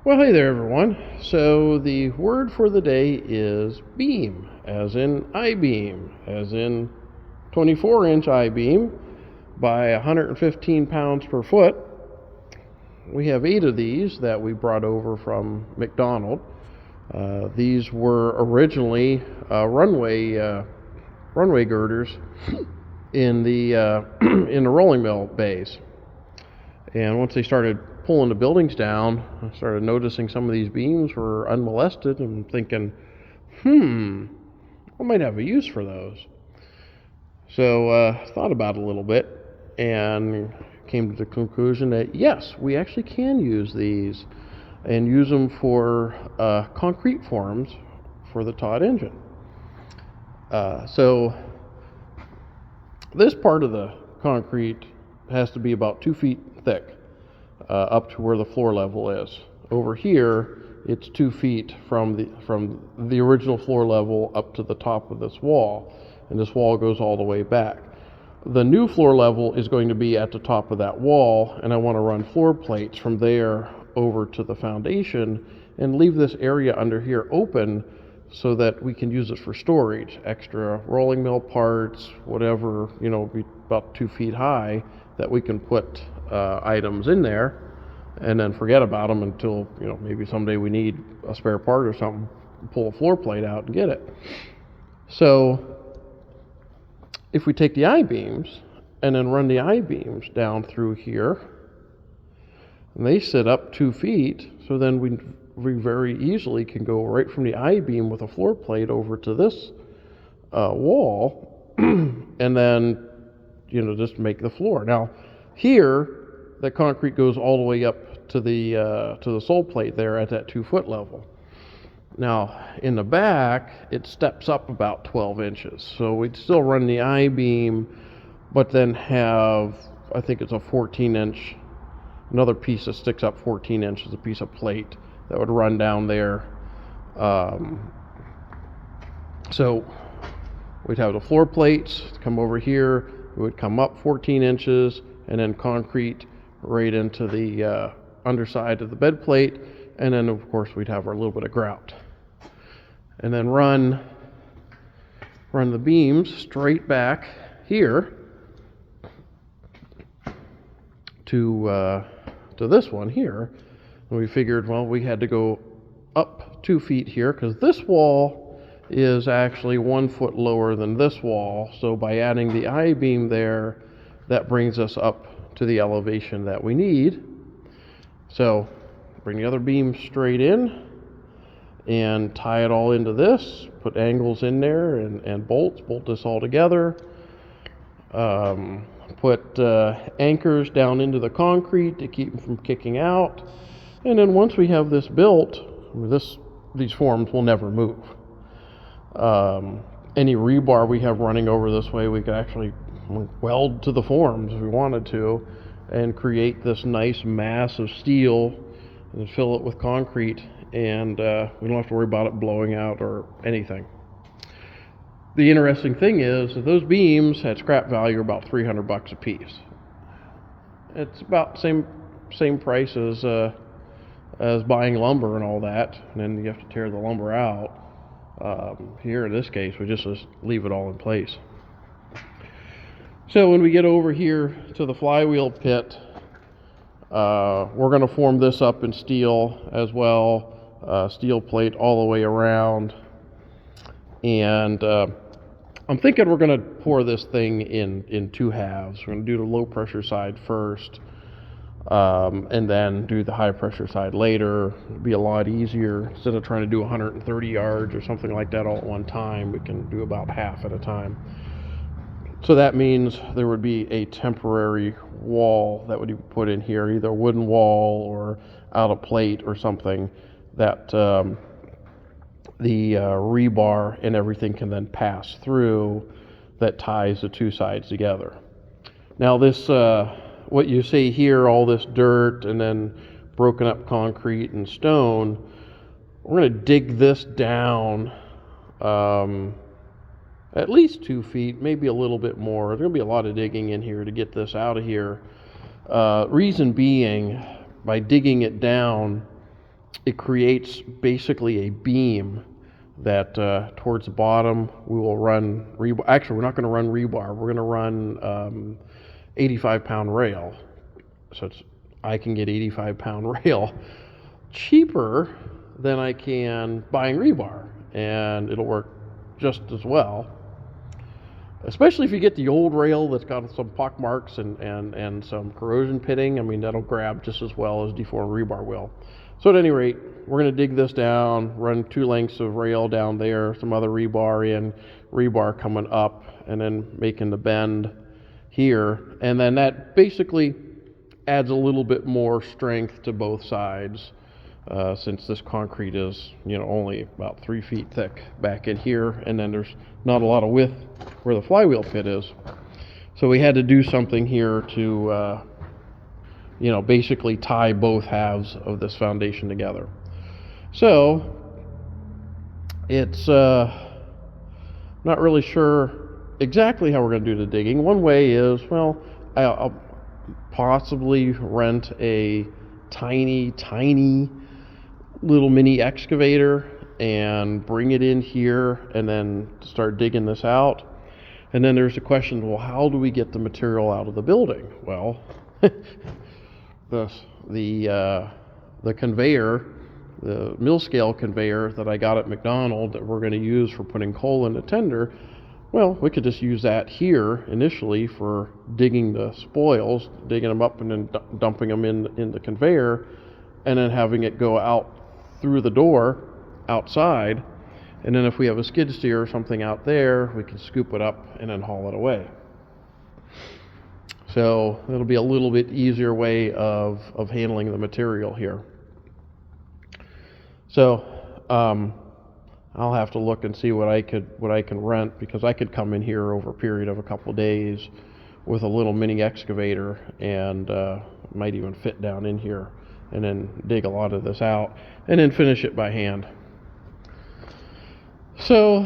Well, hey there, everyone. So the word for the day is beam, as in I-beam, as in 24-inch I-beam by 115 pounds per foot. We have 8 of these that we brought over from McDonald. These were originally runway girders in the in the rolling mill bays. And once they started pulling the buildings down, I started noticing some of these beams were unmolested and thinking, I might have a use for those. So thought about it a little bit and came to the conclusion that yes, we actually can use these and use them for concrete forms for the Tod engine. So this part of the concrete has to be about 2 feet thick up to where the floor level is. Over here, it's 2 feet from the original floor level up to the top of this wall, and this wall goes all the way back. The new floor level is going to be at the top of that wall, and I want to run floor plates from there over to the foundation and leave this area under here open so that we can use it for storage, extra rolling mill parts, whatever, be about 2 feet high, that we can put items in there and then forget about them until, maybe someday we need a spare part or something, pull a floor plate out and get it. So if we take the I-beams and then run the I-beams down through here, and they sit up 2 feet, so then we very easily can go right from the I-beam with a floor plate over to this wall and then just make the floor. Now here the concrete goes all the way up to the sole plate there at that 2 foot level. Now in the back it steps up about 12 inches, so we'd still run the I-beam but then have, I think it's a 14-inch, another piece that sticks up 14 inches, a piece of plate that would run down there. So we'd have the floor plates come over here, it would come up 14 inches and then concrete right into the underside of the bed plate, and then of course we'd have our little bit of grout. And then run the beams straight back here to this one here. And we figured, well, we had to go up 2 feet here because this wall is actually 1 foot lower than this wall. So by adding the I-beam there, that brings us up to the elevation that we need. So bring the other beam straight in and tie it all into this, put angles in there and bolt this all together. Put anchors down into the concrete to keep them from kicking out. And then once we have this built, these forms will never move. Any rebar we have running over this way, we could actually weld to the forms if we wanted to and create this nice mass of steel and fill it with concrete, and we don't have to worry about it blowing out or anything. The interesting thing is that those beams had scrap value about $300 a piece. It's about same price as buying lumber and all that, and then you have to tear the lumber out. Here in this case, we just leave it all in place. So when we get over here to the flywheel pit, we're going to form this up in steel as well, steel plate all the way around. And I'm thinking we're going to pour this thing in 2 halves. We're going to do the low pressure side first, and then do the high pressure side later. It'll be a lot easier. Instead of trying to do 130 yards or something like that all at one time, we can do about half at a time. So that means there would be a temporary wall that would be put in here, either a wooden wall or out of plate or something that the rebar and everything can then pass through, that ties the 2 sides together. Now this, what you see here, all this dirt and then broken up concrete and stone, we're going to dig this down at least 2 feet, maybe a little bit more. There's going to be a lot of digging in here to get this out of here. Reason being, by digging it down, it creates basically a beam that towards the bottom we will run rebar. Actually, we're not going to run rebar. We're going to run 85-pound rail. So I can get 85-pound rail cheaper than I can buying rebar, and it'll work just as well. Especially if you get the old rail that's got some pock marks and some corrosion pitting. I mean, that'll grab just as well as deformed rebar will. So at any rate, we're going to dig this down, run 2 lengths of rail down there, some other rebar in, rebar coming up, and then making the bend here. And then that basically adds a little bit more strength to both sides, since this concrete is, only about 3 feet thick back in here, and then there's not a lot of width where the flywheel pit is. So we had to do something here to, basically tie both halves of this foundation together. So it's not really sure exactly how we're going to do the digging. One way is, I'll possibly rent a tiny little mini excavator and bring it in here and then start digging this out. And then there's the question, well, how do we get the material out of the building? Well, the conveyor, the mill scale conveyor that I got at McDonald that we're going to use for putting coal in the tender, well, we could just use that here initially for digging the spoils, digging them up and then dumping them in the conveyor, and then having it go out through the door outside. And then if we have a skid steer or something out there, we can scoop it up and then haul it away. So it'll be a little bit easier way of handling the material here. So I'll have to look and see what I can rent, because I could come in here over a period of a couple of days with a little mini excavator and might even fit down in here and then dig a lot of this out and then finish it by hand. So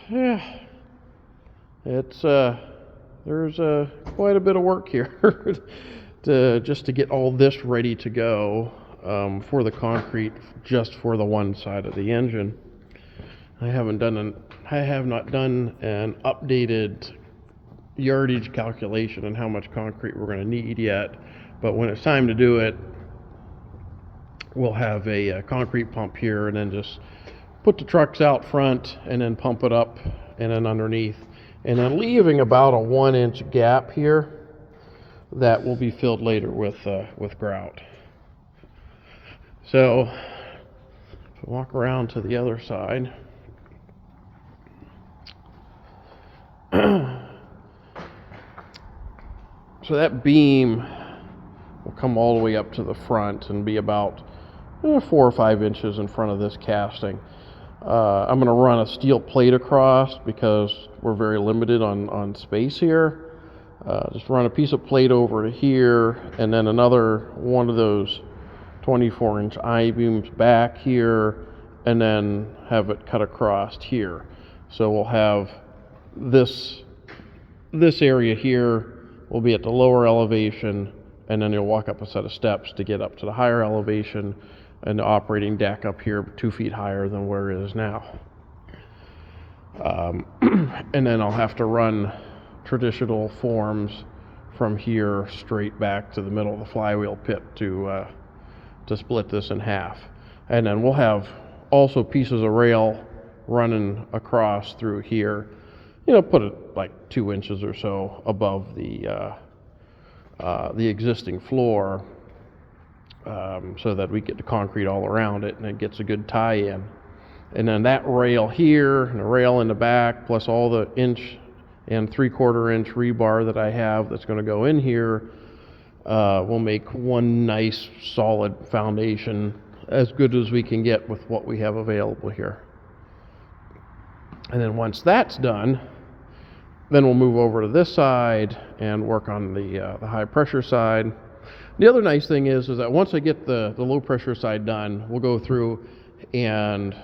yeah, it's there's quite a bit of work here just to get all this ready to go for the concrete, just for the one side of the engine. I have not done an updated yardage calculation on how much concrete we're going to need yet, but when it's time to do it, we'll have a concrete pump here and then just put the trucks out front and then pump it up and then underneath, and then leaving about a 1-inch gap here that will be filled later with grout. So if we walk around to the other side, so that beam will come all the way up to the front and be about 4 or 5 inches in front of this casting. I'm going to run a steel plate across because we're very limited on space here. Just run a piece of plate over to here, and then another one of those 24-inch I-beams back here, and then have it cut across here. So we'll have this area here will be at the lower elevation, and then you'll walk up a set of steps to get up to the higher elevation, and the operating deck up here 2 feet higher than where it is now. And then I'll have to run traditional forms from here straight back to the middle of the flywheel pit to split this in half. And then we'll have also pieces of rail running across through here, put it like 2 inches or so above the existing floor, so that we get the concrete all around it and it gets a good tie-in. And then that rail here and the rail in the back, plus all the 1 3/4 inch rebar that I have that's going to go in here, will make one nice solid foundation, as good as we can get with what we have available here. And then once that's done, then we'll move over to this side and work on the high pressure side. The other nice thing is that once I get the low pressure side done, we'll go through and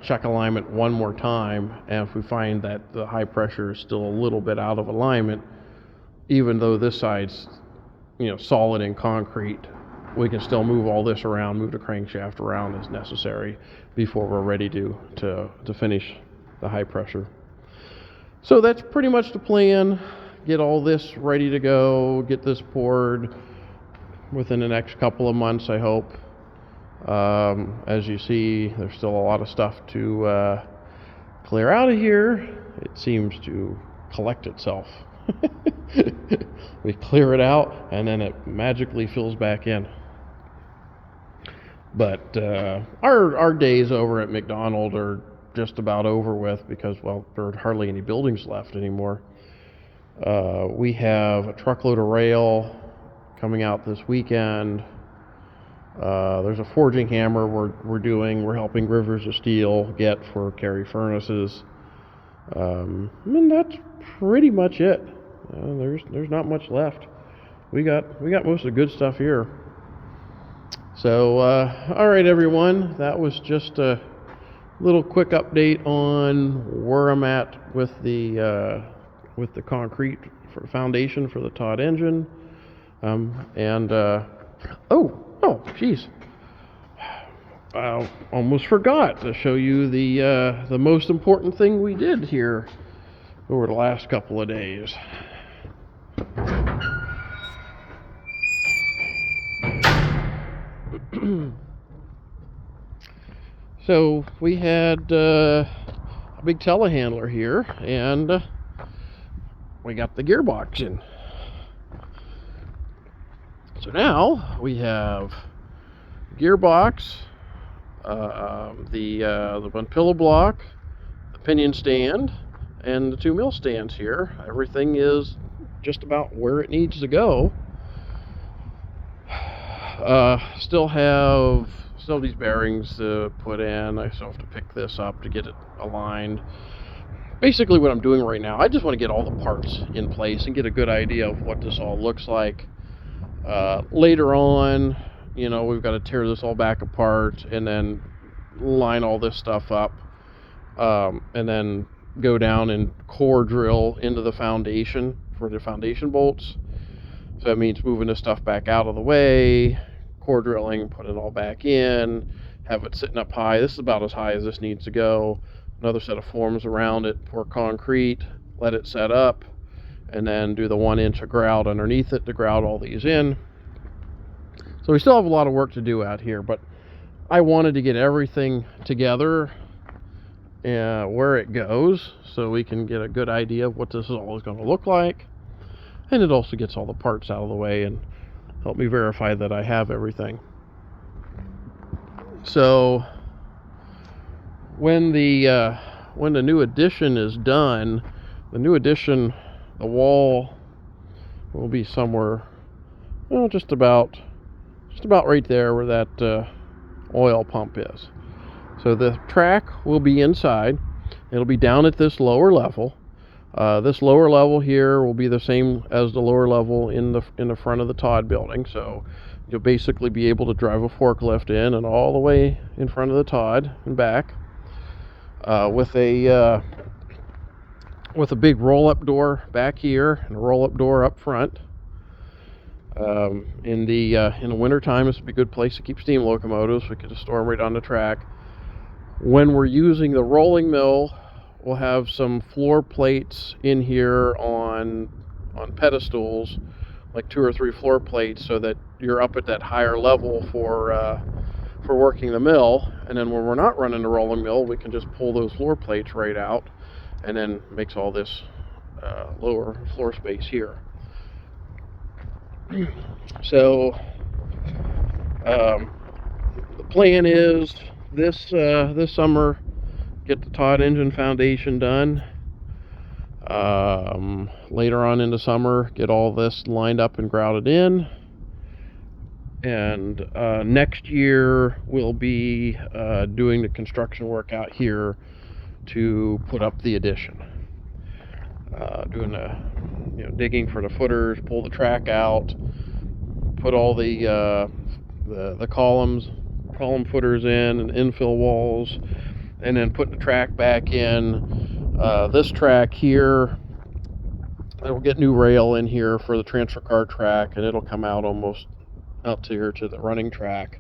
check alignment one more time, and if we find that the high pressure is still a little bit out of alignment, even though this side's solid in concrete, we can still move all this around, move the crankshaft around as necessary before we're ready to finish the high pressure. So that's pretty much the plan. Get all this ready to go, get this poured within the next couple of months, I hope. As you see, there's still a lot of stuff to clear out of here. It seems to collect itself. We clear it out and then it magically fills back in. But our days over at McDonald are just about over with because, well, there are hardly any buildings left anymore. We have a truckload of rail coming out this weekend. There's a forging hammer we're helping Rivers of Steel get for Carry furnaces. That's pretty much it. There's not much left. We got most of the good stuff here. So all right, everyone, that was just a little quick update on where I'm at with the concrete foundation for the Tod engine. Geez, I almost forgot to show you the most important thing we did here over the last couple of days. So we had a big telehandler here, and we got the gearbox in. So now we have gearbox, the one pillow block, the pinion stand, and the 2 mill stands here. Everything is just about where it needs to go. Still have these bearings to put in. I still have to pick this up to get it aligned. Basically what I'm doing right now, I just want to get all the parts in place and get a good idea of what this all looks like. Later on, we've got to tear this all back apart and then line all this stuff up, and then go down and core drill into the foundation for the foundation bolts. So that means moving this stuff back out of the way, core drilling, put it all back in, have it sitting up high. This is about as high as this needs to go. Another set of forms around it, pour concrete, let it set up, and then do the 1 inch of grout underneath it to grout all these in. So we still have a lot of work to do out here, but I wanted to get everything together where it goes so we can get a good idea of what this is all going to look like. And it also gets all the parts out of the way and help me verify that I have everything. So when the new addition is done, the wall will be somewhere, just about right there where that oil pump is. So the track will be inside. It'll be down at this lower level. This lower level here will be the same as the lower level in the front of the Tod building. So you'll basically be able to drive a forklift in and all the way in front of the Tod and back, with a big roll-up door back here and a roll-up door up front. In the winter time, this would be a good place to keep steam locomotives. We could just store them right on the track. When we're using the rolling mill, we'll have some floor plates in here on pedestals, like 2 or 3 floor plates, so that you're up at that higher level for working the mill. And then when we're not running the rolling mill, we can just pull those floor plates right out, and then makes all this lower floor space here. So the plan is this summer, get the Tod engine foundation done. Later on in the summer, get all this lined up and grouted in. And next year we'll be doing the construction work out here to put up the addition. Doing the digging for the footers, pull the track out, put all the column footers in and infill walls, and then put the track back in. This track here, it'll get new rail in here for the transfer car track, and it'll come out almost out here to the running track.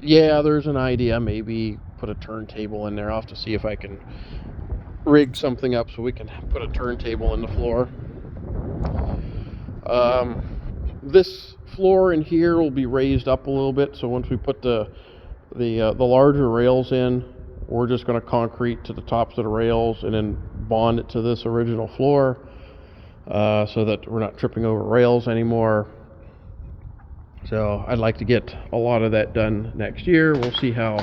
Yeah, there's an idea, maybe put a turntable in there. I'll have to see if I can rig something up so we can put a turntable in the floor. This floor in here will be raised up a little bit, so once we put the larger rails in, we're just going to concrete to the tops of the rails and then bond it to this original floor, so that we're not tripping over rails anymore. So I'd like to get a lot of that done next year. We'll see how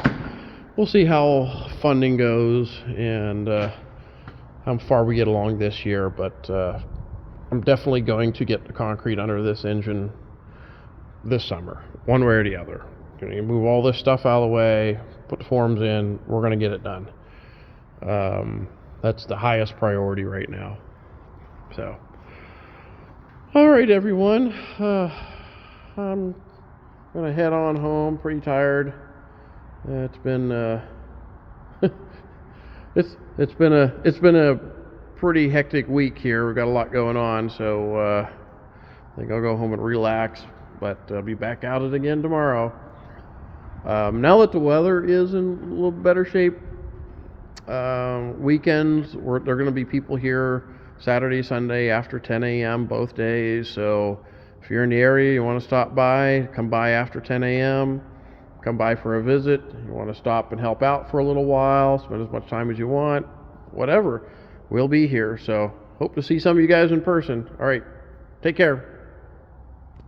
funding goes and how far we get along this year. But I'm definitely going to get the concrete under this engine this summer, one way or the other. Going to move all this stuff out of the way, put the forms in. We're going to get it done. That's the highest priority right now. So, all right, everyone. I'm gonna head on home. Pretty tired. It's been it's been a pretty hectic week here. We've got a lot going on, so I think I'll go home and relax. But I'll be back at it again tomorrow. Now that the weather is in a little better shape, weekends there are going to be people here Saturday, Sunday after 10 a.m. both days. So if you're in the area, you want to stop by, come by after 10 a.m., come by for a visit. You want to stop and help out for a little while, spend as much time as you want, whatever. We'll be here. So hope to see some of you guys in person. All right, take care.